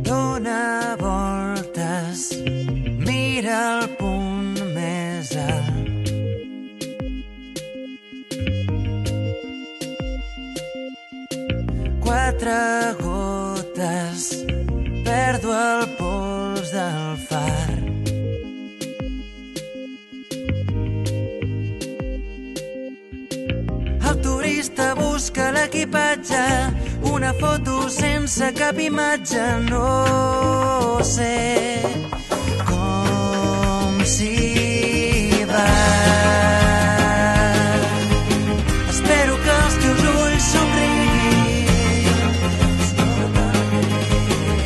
Dóna voltes, mira el punt més alt. Quatre gotes, perdo el pols del far. El turista busca l'equipatge, una foto sense cap imatge. No sé com s'hi va. Espero que els teus ulls somriguin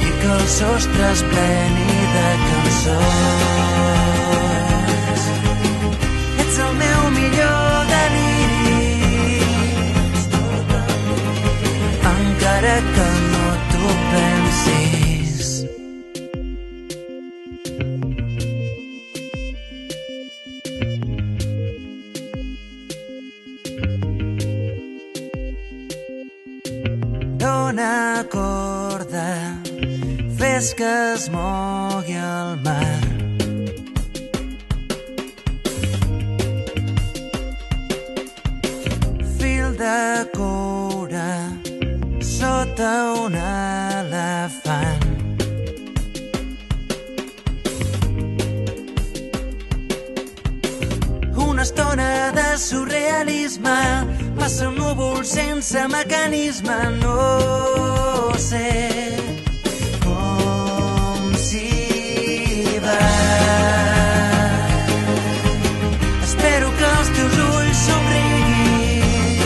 i que el sostre es pleni de cançons. Ets el meu millor deliri, encara que no t'ho pensis. Dóna corda, fes que es mogui el mar. Fil de coure sota un elefant. Una estona de surrealisme, passa un núvol sense mecanisme. No sé com s'hi va. Espero que els teus ulls somriguin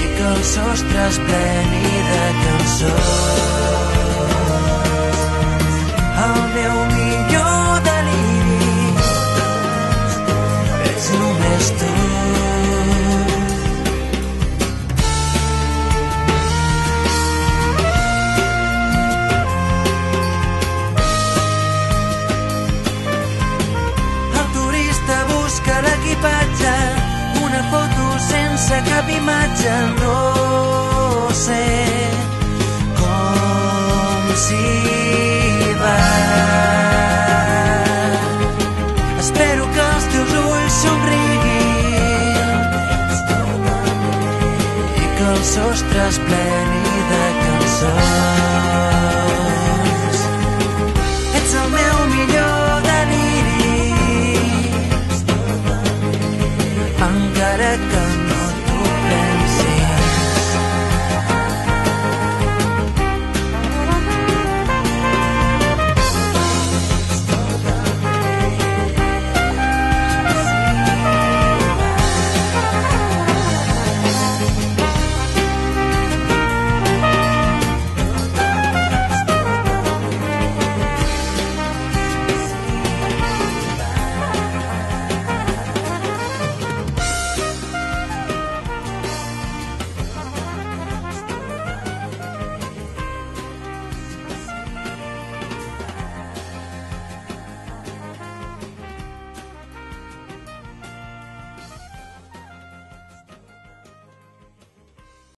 i que el sostre es pleni de cançons. El meu millor deliri ets només tu. El turista busca l'equipatge, una foto sense cap imatge. No sé com s'hi va. Espero que els teus ulls somriguin i que el sostre es pleni de cançons.